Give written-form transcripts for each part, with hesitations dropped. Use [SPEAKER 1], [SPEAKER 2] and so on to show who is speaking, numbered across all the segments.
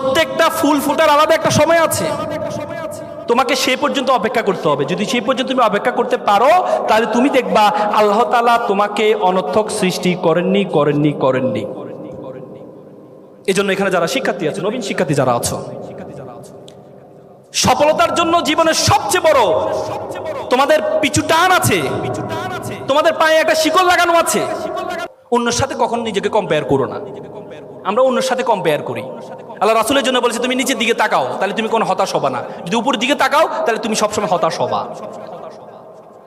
[SPEAKER 1] প্রত্যেকটা ফুল ফোটার আলাদা একটা সময় আছে, তোমাকে সে পর্যন্ত অপেক্ষা করতে হবে। যদি সেই পর্যন্ত তুমি অপেক্ষা করতে পারো, তাহলে তুমি দেখবা আল্লাহ তাআলা তোমাকে অনর্থক সৃষ্টি করেননি। এজন্য এখানে যারা শিক্ষার্থী আছে, নবীন শিক্ষার্থী যারা আছো, সফলতার জন্য জীবনের সবচেয়ে বড় তোমাদের পিছু টান আছে, তোমাদের পায়ে একটা শিকল লাগানো আছে। অন্যের সাথে কখনো নিজেকে কম্পেয়ার করো না। আমরা অন্যের সাথে কম্পেয়ার করি। আল্লাহ রাসূলের জন্য বলেছে তুমি নিচের দিকে তাকাও, তাহলে তুমি কোনো হতাশ হবা না। যদি উপরের দিকে তাকাও, তাহলে তুমি সবসময় হতাশ হবা।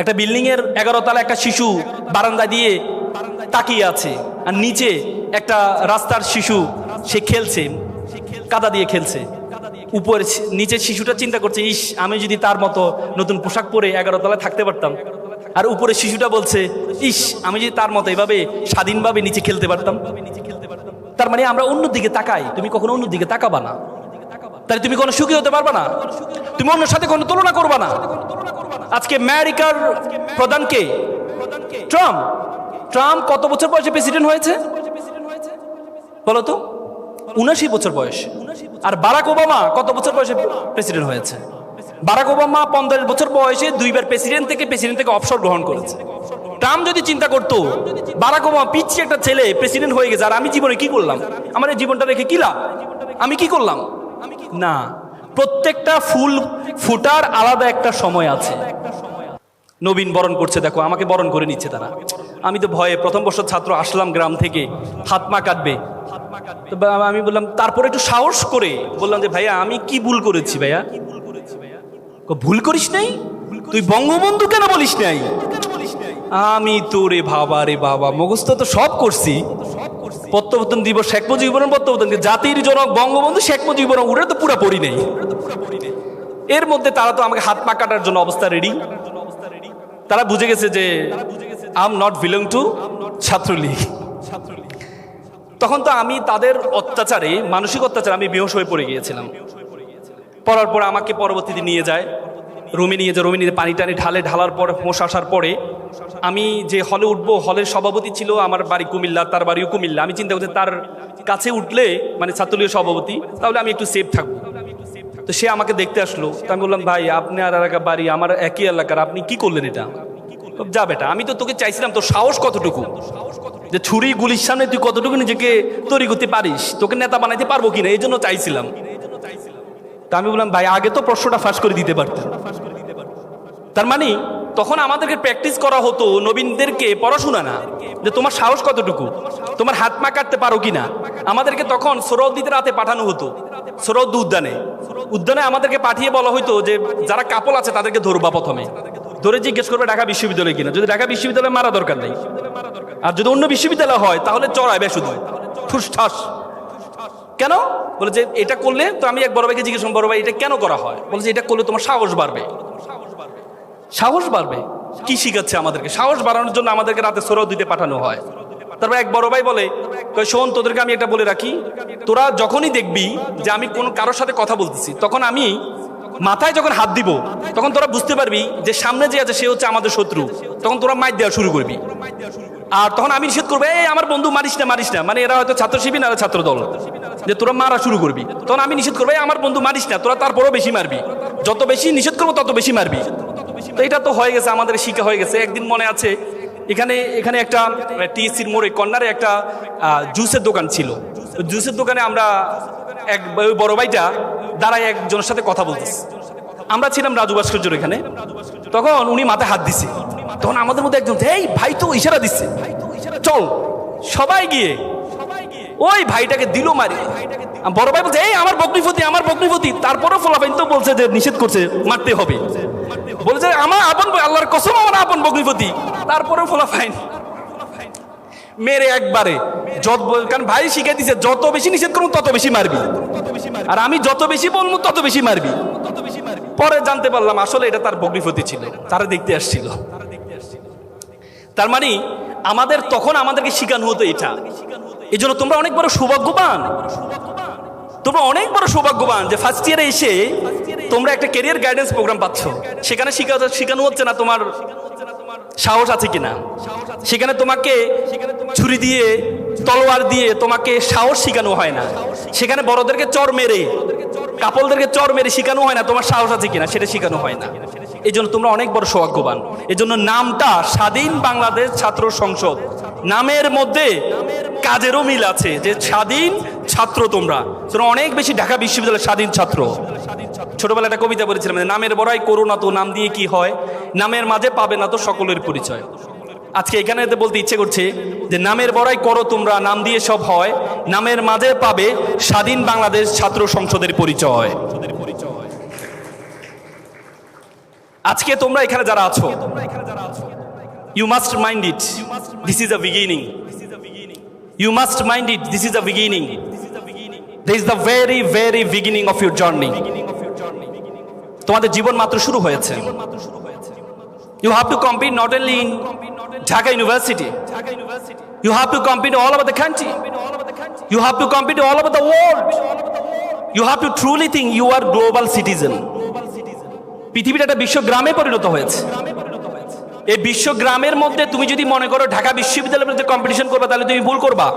[SPEAKER 1] একটা বিল্ডিং এর 11 তলা একটা শিশু বারান্দা দিয়ে তাকিয়ে আছে, আর নিচে একটা রাস্তার শিশু সে খেলছে, কাদা দিয়ে খেলছে। উপরে নিচের শিশুটা চিন্তা করছে, ইস আমি যদি তার মতো নতুন পোশাক পরে 11 তলায় থাকতে পারতাম। আর উপরে শিশুটা বলছে, ইস আমি যদি তার মতো এভাবে স্বাধীনভাবে নিচে খেলতে পারতাম। তার মানে আমরা অন্য দিকে তাকাই, তুমি কখনো অন্য দিকে তাকাবা না, তাহলে তুমি কোনো সুখী হতে পারবা না, তুমি অন্যের সাথে কোনো তুলনা করবা না। আজকে আমেরিকার প্রধান কে? ট্রাম্প। ট্রাম্প কত বছর বয়সে প্রেসিডেন্ট হয়েছে বলো তো? 79 বছর বয়স। আর বারাক ওবামা কত বছর বয়সে প্রেসিডেন্ট হয়েছে? বারাক ওবামা 15 বছর বয়সে 2 বার প্রেসিডেন্ট থেকে অবসর গ্রহণ করেছে। ট্রাম্প যদি চিন্তা করতো বারাক ওবামা পিচ্ছি একটা ছেলে প্রেসিডেন্ট হয়ে গেছে, আর আমি জীবনে কি করলাম, আমার এই জীবনটা রেখে কি লাভ, আমি কি করলাম? না, প্রত্যেকটা ফুল ফুটার আলাদা একটা সময় আছে। নবীন বরণ করছে, দেখো আমাকে বরণ করে নিচ্ছে তারা। আমি তো ভয়ে প্রথম বর্ষ ছাত্র, আসলাম গ্রাম থেকে, হাত মা কাটবে। আমি বললাম, তারপরে একটু সাহস করে বললাম যে ভাইয়া আমি কি ভুল করেছি? ভাইয়া ভুল করিস নাই, তুই বঙ্গবন্ধু কেন বলিস নাই? আমি তো রে বাবা মুখস্থ তো সব করছি, প্রত্যাবর্তন দিবস শেখ মুজিবুর রহমান প্রত্যাবর্তন, জাতির জনক বঙ্গবন্ধু শেখ মুজিবুর রহমান, ওরা তো পুরা পড়ি নেই। এর মধ্যে তারা তো আমাকে হাত পা কাটার জন্য অবস্থা রেডি। তারা বুঝে গেছে যে I am not belong to Chhatra League. তখন তো আমি তাদের অত্যাচারে, মানসিক অত্যাচারে আমি বেহুশ হয়ে পড়ে গিয়েছিলাম। পড়ার পর আমাকে পরবর্তীতে নিয়ে যায় রুমে, রুমে নিয়ে পানি টানি ঢালার পর হোঁশ আসার পরে আমি যে হলে উঠবো, হলের সভাপতি ছিল আমার বাড়ি কুমিল্লা, তার বাড়িও কুমিল্লা। আমি চিন্তা করছি তার কাছে উঠলে মানে ছাত্রলীগের সভাপতি, তাহলে আমি একটু সেফ থাকবো। তো সে আমাকে দেখতে আসলো। তো আমি বললাম, ভাই আপনি আর এলাকা বাড়ি আমার একই এলাকার, আপনি কি করলেন এটা? যা বেটা, আমি তো তোকে চাইছিলাম, তোর সাহস কতটুকু, যে ছুরি গুলির সামনে তুই কতটুকু নিজেকে তৈরি করতে পারিস, তোকে নেতা বানাইতে পারবো কিনা, এই জন্য চাইছিলাম। তা আমি বললাম, ভাই আগে তো প্রশ্নটা ফাঁস করে দিতে পারতেন। তার মানে তখন আমাদেরকে প্র্যাকটিস করা হতো, নবীনদেরকে পড়াশোনা না, যে তোমার সাহস কতটুকু, তোমার হাত মা কাটতে পারো কিনা। আমাদেরকে তখন সোহরাওয়ার্দীতে রাতে পাঠানো হতো, সোহরাওয়ার্দী উদ্যানে আমাদেরকে পাঠিয়ে বলা হইতো যে যারা কাপল আছে তাদেরকে ধরবা, প্রথমে ধরে জিজ্ঞেস করবে ঢাকা বিশ্ববিদ্যালয় কিনা। যদি ঢাকা বিশ্ববিদ্যালয়ে মারা দরকার নেই, আর যদি অন্য বিশ্ববিদ্যালয় হয় তাহলে চড়াইবে শুধু ঠুস ঠাস। কেন? বলে যে এটা করলে, তো আমি এক বড় ভাইকে জিজ্ঞেস করলাম, বড় ভাই এটা কেন করা হয়? বলছে এটা করলে তোমার সাহস বাড়বে। সাহস বাড়বে? কি শিখাচ্ছে আমাদেরকে? সাহস বাড়ানোর জন্য আমাদেরকে রাতে সোহরাওয়ার্দীতে পাঠানো হয়। তারপর এক বড় ভাই বলে, শোন তোদেরকে আমি এটা বলে রাখি, তোরা যখনই দেখবি যে আমি কোনো কারোর সাথে কথা বলতেছি, তখন আমি মাথায় যখন হাত দিব, তখন তোরা বুঝতে পারবি যে সামনে যে আছে সে হচ্ছে আমাদের শত্রু। তখন তোরা মাইর দেওয়া শুরু করবি। আর তখন আমি নিষেধ করবো, এই আমার বন্ধু মারিস না। মানে এরা হয়তো ছাত্র শিবির না ছাত্র দল, যে তোরা মারা শুরু করবি। তখন আমি নিষেধ করবো, এই আমার বন্ধু মারিস না, তোরা তারপরেও বেশি মারবি। যত বেশি নিষেধ করবো তত বেশি মারবি। তো এটা তো হয়ে গেছে, আমাদের শিক্ষা হয়ে গেছে। একদিন মনে আছে, এখানে একটা টিএসসির মোড়ে কর্নারে একটা জুসের দোকান ছিল। জুসের দোকানে আমরা ওই বড় ভাইটা দাঁড়ায় একজনের সাথে কথা বলতেছি। আমরা ছিলাম রাজু ভাস্কর্যের এখানে। তখন উনি মাথায় হাত দিছে। তখন আমাদের মধ্যে একজন, এই ভাই তো ইশারা দিচ্ছে, চল সবাই গিয়ে ওই ভাইটাকে দিল মারি। বড় ভাই বলছে, এই আমার বকনিপতি। তারপরেও ফলাফাইন তো বলছে যে নিষেধ করছে, মারতে হবে। বলছে আমার আপন, আল্লাহর কসম আমার আপন বকনিপতি। তারপরেও ফলাফাইন মেরে একবারে। কারণ ভাই শিখে দিছে, যত বেশি নিষেধ করবো তত বেশি মারবি, আর আমি যত বেশি বলবো তত বেশি মারবি। পরে জানতে পারলাম আসলে এটা তার বকনিপতি ছিল, তারা দেখতে আসছিল। তার মানে আমাদেরকে শিখানো হতো এটা। এই জন্য তোমরা অনেক বড় সৌভাগ্যবান, যে ফার্স্ট ইয়ারে এসে তোমরা একটা ক্যারিয়ার গাইডেন্স প্রোগ্রাম পাচ্ছ। সেখানে শেখানো হচ্ছে না তোমার সাহস আছে কিনা, সেখানে তোমাকে ছুরি দিয়ে তলোয়ার দিয়ে তোমাকে সাহস শেখানো হয় না, সেখানে বড়দেরকে চর মেরে কাপলদেরকে চর মেরে শেখানো হয় না তোমার সাহস আছে কিনা, সেটা শেখানো হয় না। এই জন্য তোমরা অনেক বড় সৌভাগ্যবান। এই জন্য নামটা স্বাধীন বাংলাদেশ ছাত্র সংসদ, নামের মধ্যে কাজেরও মিল আছে, যে স্বাধীন ছাত্র তোমরা অনেক বেশি ঢাকা বিশ্ববিদ্যালয়ের স্বাধীন ছাত্র। ছোটবেলায় একটা কবিতা বলেছিলাম, নামের বড়াই করো না তো নাম দিয়ে কি হয়, নামের মাঝে পাবে না তো সকলের পরিচয়। আজকে এখানে বলতে ইচ্ছে করছে যে নামের বড়াই করো তোমরা, নাম দিয়ে সব হয়, নামের মাঝে পাবে স্বাধীন বাংলাদেশ ছাত্র সংসদের পরিচয়। আজকে তোমরা এখানে যারা আছো, you must mind it, this is a beginning. You must mind it, this is a beginning. This is the very very beginning of your journey. তোমাদের জীবন মাত্র শুরু হয়েছে। You have to compete not only in Dhaka University. You have to compete all over the country. You have to compete all over the world. You have to truly think you are global citizen. পৃথিবীর একটা বিশ্বগ্রামে পরিণত হয়েছে। এই বিশ্বগ্রামের মধ্যে তুমি যদি মনে করো ঢাকা বিশ্ববিদ্যালয়ের মধ্যে কম্পিটিশন করবে, তাহলে তুমি ভুল করবা।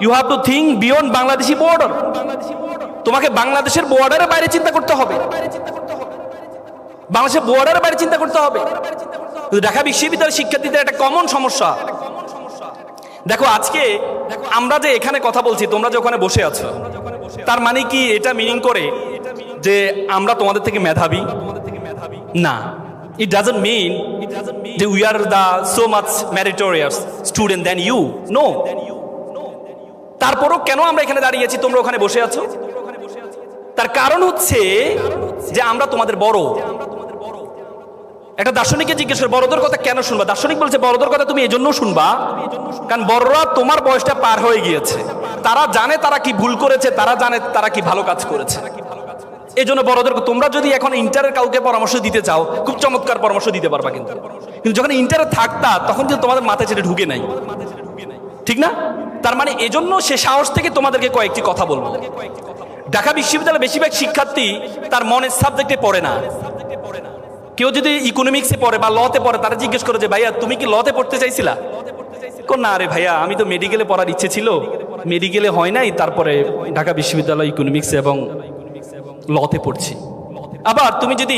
[SPEAKER 1] You have to think beyond Bangladeshi border. তোমাকে বাংলাদেশের বর্ডারের বাইরে চিন্তা করতে হবে, বাংলাদেশের বর্ডারের বাইরে চিন্তা করতে হবে। ঢাকা বিশ্ববিদ্যালয়ের শিক্ষার্থীদের একটা কমন সমস্যা দেখো, আজকে আমরা যে এখানে কথা বলছি, তোমরা যে ওখানে বসে আছো, তার মানে কি এটা মিনিং করে যে আমরা তোমাদের থেকে মেধাবী? না, it doesn't mean that we are the so much meritorious student than you. No. তারপরও কেন আমরা এখানে দাঁড়িয়েছি, তোমরা ওখানে বসে আছো? তার কারণ হচ্ছে যে আমরা তোমাদের বড়। একটা দার্শনিককে জিজ্ঞেস করে বড়দের কথা কেন শুনবা, দার্শনিক বলছে বড়দের কথা তুমি এই জন্য শুনবা কারণ বড়রা তোমার বয়সটা পার হয়ে গিয়েছে, তারা জানে তারা কি ভুল করেছে, তারা জানে তারা কি ভালো কাজ করেছে। এই জন্য বড়দের, তোমরা যদি এখন ইন্টারের কাউকে পরামর্শ দিতে চাও, খুব চমৎকার পরামর্শ দিতে পারবা, কিন্তু যখন ইন্টারে থাকতা তখন কিন্তু তোমাদের মাথায় সেটা ঢুকে নাই, ঠিক না? তার মানে এজন্য সে সাহস থেকে তোমাদেরকে কয়েকটি কথা বলবো। ঢাকা বিশ্ববিদ্যালয়ে বেশিরভাগ শিক্ষার্থী তার মনের সাবজেক্টে পড়ে না। কেউ যদি ইকোনমিক্সে পড়ে বা লতে পড়ে, তারা জিজ্ঞেস করে যে ভাইয়া তুমি কি লতে পড়তে চাইছিলা? না রে ভাইয়া, আমি তো মেডিকেলে পড়ার ইচ্ছে ছিল, মেডিকেলে হয় নাই, তারপরে ঢাকা বিশ্ববিদ্যালয় ইকোনমিক্স এবং লতে পড়ছি। আবার তুমি যদি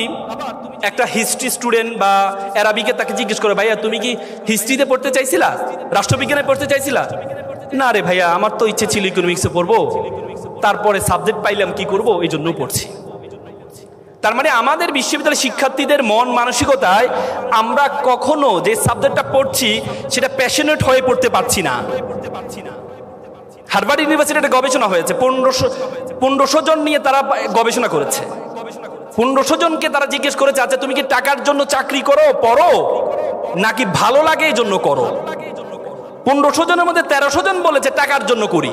[SPEAKER 1] একটা হিস্ট্রি স্টুডেন্ট বা অ্যারাবিকে তাকে জিজ্ঞেস করে ভাইয়া তুমি কি হিস্ট্রিতে পড়তে চাইছিলা, রাষ্ট্রবিজ্ঞানে পড়তে চাইছিলা? না রে ভাইয়া, আমার তো ইচ্ছে ছিল ইকোনমিক্সে পড়বো, তারপরে সাবজেক্ট পাইলাম কি করব, এই জন্য পড়ছি। তার মানে আমাদের বিশ্ববিদ্যালয়ের শিক্ষার্থীদের মন মানসিকতায় আমরা কখনো যে সাবজেক্টটা পড়ছি সেটা প্যাশনেট হয়ে পড়তে পারছি না। হার্ভার্ড ইউনিভার্সিটি একটা গবেষণা হয়েছে, 1500 জন নিয়ে তারা গবেষণা করেছে। 1500 জনকে তারা জিজ্ঞেস করেছে, আচ্ছা তুমি কি টাকার জন্য চাকরি করো, পড়ো, নাকি ভালো লাগে এই জন্য করো? 1500 জনের মধ্যে 1300 জন বলেছে টাকার জন্য করি,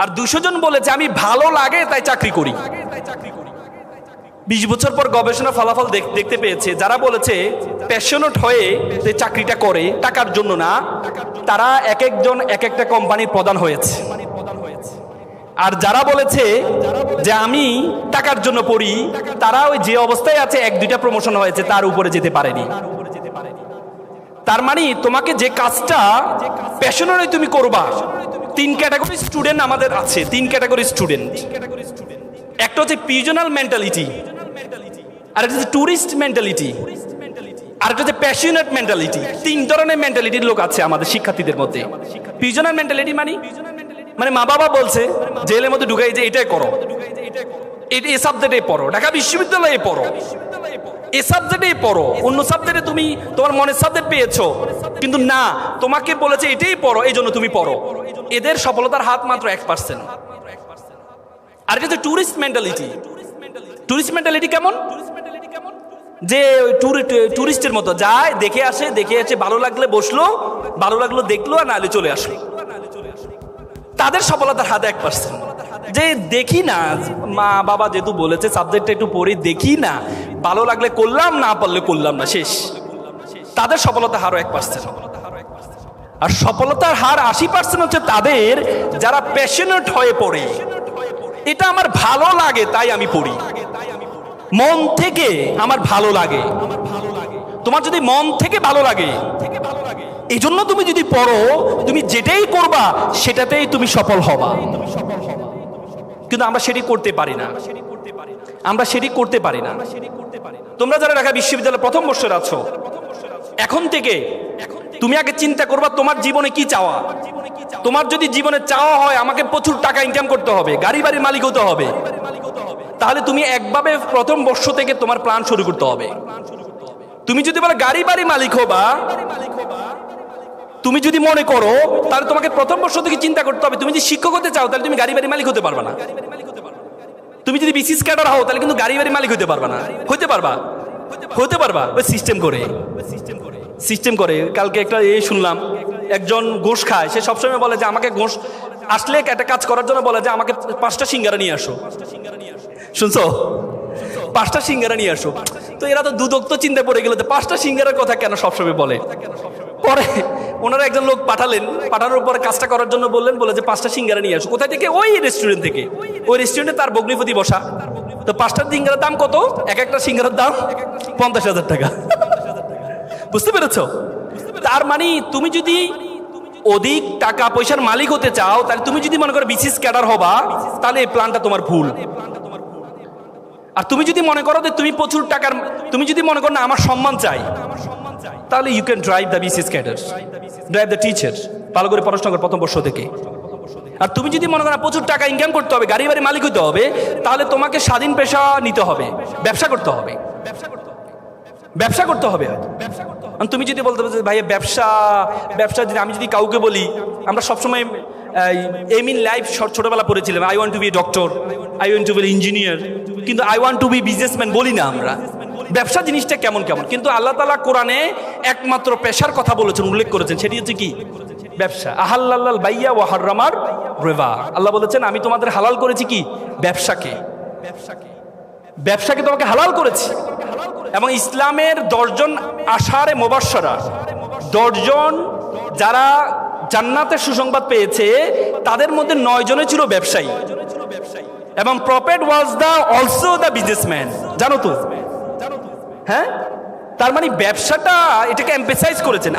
[SPEAKER 1] আর 200 জন বলেছে আমি ভালো লাগে তাই চাকরি করি। 20 বছর পর গবেষণা ফলাফল দেখতে পেয়েছে, যারা বলেছে প্যাশনেট হয়ে যে চাকরিটা করে টাকার জন্য না, তারা এক একজন এক একটা কোম্পানির প্রধান হয়েছে। আর যারা বলেছে যে আমি টাকার জন্য পড়ি, তারা ওই যে অবস্থায় আছে 1-2টা প্রমোশন হয়েছে, তার উপরে যেতে পারেনি। তার মানে তোমাকে যে কাজটা প্যাশনেট তুমি করবা, 3 ক্যাটাগরি স্টুডেন্ট আমাদের আছে। 3 ক্যাটাগরি স্টুডেন্ট, একটা হচ্ছে পিজনাল মেন্টালিটি, আর একটা হচ্ছে টুরিস্ট মেন্টালিটি, আর একটা হচ্ছে প্যাশনেট মেন্টালিটি। 3 ধরনের মেন্টালিটির লোক আছে আমাদের শিক্ষার্থীদের মধ্যে। পিজনাল মেন্টালিটি মানে মা বাবা বলছে জেলের মধ্যে ঢুকাই যে এটাই করো, এই সাবজেক্টে পড়ো, ঢাকা বিশ্ববিদ্যালয়ে পড়ো, এই সাবজেক্টে পড়ো, অন্য সাবজেক্টে তুমি তোমার মনের সাবজেক্ট পেয়েছো, কিন্তু না, তোমাকে বলেছে এটাই পড়ো, এই জন্য তুমি পড়ো। এদের সফলতার হাত মাত্র 1%। আর এটা হচ্ছে টুরিস্ট মেন্টালিটি। টুরিস্ট মেন্টালিটি কেমন? যে টুরিস্টের মতো যায়, দেখে আসে, ভালো লাগলে বসলো, ভালো লাগলো দেখলো, আর নাহলে চলে আসলো। তাদের সফলতার হাতে 1%। যে দেখি না, মা বাবা যেহেতু বলেছে সাবজেক্টটা একটু পড়ি, দেখি না, ভালো লাগলে করলাম, না পারলে করলাম না, শেষ। তাদের সফলতার হারও 1%। আর সফলতার হার 80% হচ্ছে তাদের যারা প্যাশনেট হয়ে পড়ে, এটা আমার ভালো লাগে তাই আমি পড়ি, মন থেকে আমার ভালো লাগে। তোমার যদি মন থেকে ভালো লাগে, এই জন্য তুমি যদি পড়ো, তুমি যেটাই করবা সেটাতেই তুমি সফল হবা। কিন্তু আমরা সেটি করতে পারি না, আমরা সেটি করতে পারি না। তোমরা যারা ঢাকা বিশ্ববিদ্যালয়ের প্রথম বর্ষের আছো, এখন থেকে তুমি আগে চিন্তা করবা তোমার জীবনে কি চাওয়া। তোমার যদি জীবনে চাওয়া হয় আমাকে প্রচুর টাকা ইনকাম করতে হবে, গাড়ি বাড়ির মালিক হতে হবে, তাহলে তুমি একভাবে প্রথম বর্ষ থেকে তোমার প্ল্যান শুরু করতে হবে। তুমি যদি বলে গাড়ি বাড়ি মালিক হবা, তুমি যদি মনে করো, তাহলে তোমাকে প্রথম বর্ষ থেকে চিন্তা করতে হবে। তুমি যদি শিক্ষক হতে চাও তাহলে তুমি গাড়ি বাড়ি মালিক হতে পারবে না। তুমি যদি বিসিএস ক্যাডার হও তাহলে কিন্তু গাড়ি বাড়ি মালিক হতে পারবে না। হতে পারবা, হতে পারবা ওই সিস্টেম করে। কালকে একটা শুনলাম, একজন ঘোষ খায়, সে সবসময় বলে যে আমাকে ঘোষ আসলে একটা কাজ করার জন্য বলে যে আমাকে 5টা সিঙ্গারা নিয়ে আসো। শুনছো? 5টা সিঙ্গারা নিয়ে আসো। তো এরা তো দুদক্ত চিন্তা পড়ে গেল, 5টা সিঙ্গারার কথা কেন সবসময় বলে। পরে ওনারা একজন লোক পাঠানোর পরে কাজটা করার জন্য বলে যে 5টা সিঙ্গারা নিয়ে আসো। কোথায় থেকে? ওই রেস্টুরেন্ট থেকে। ওই রেস্টুরেন্টে তার ভগ্নিপতি বসা। তো 5টা সিঙ্গারার দাম কত? এক একটা সিঙ্গারার দাম 50,000 টাকা। বুঝতে পেরেছো? তার মানে তুমি যদি অধিক টাকা পয়সার মালিক হতে চাও, তাহলে তুমি যদি মনে করো বিসিএস ক্যাডার হবা, তাহলে এই প্ল্যানটা তোমার ভুল। আর তুমি যদি মনে করো যে তুমি প্রচুর টাকার, তুমি যদি মনে করো না আমার সম্মান চাই, তাহলে you can drive the BCS cadre, drive the teacher, ভালো করে পড়াশোনা করো প্রথম বর্ষ থেকে। আর তুমি যদি মনে করো প্রচুর টাকা ইনকাম করতে হবে, গাড়ি বাড়ি মালিক হতে হবে, তাহলে তোমাকে স্বাধীন পেশা নিতে হবে, ব্যবসা করতে হবে। তুমি যদি বলতে পারো ভাইয়া ব্যবসা যদি আমি যদি কাউকে বলি, আমরা সবসময় এম ইন লাইফ ছোটবেলা পড়েছিলাম, I want to be doctor, I want to be engineer, কিন্তু I want to be businessman বলি না আমরা। ব্যবসা জিনিসটা কেমন, কিন্তু আল্লাহ তাআলা কোরআনে একমাত্র পেশার কথা বলেছেন, উল্লেখ করেছেন, সেটি হচ্ছে কি? ব্যবসা। আহাল্লাল বাইয়া ওয়া হাররামার রিবা। আল্লাহ বলেছেন আমি তোমাদের হালাল করেছি কি? ব্যবসাকে তোমাকে হালাল করেছি। এবং ইসলামের 10 জন আশারে মুবাশশারা, 10 জন যারা জান্নাতের সুসংবাদ পেয়েছে, তাদের মধ্যে 9 জনে ছিল ব্যবসায়ী। এবং prophet was also the businessman. জানো তো? হ্যাঁ, তার মানে ব্যবসাটা এটাকে এমফেসাইজ করেছেন।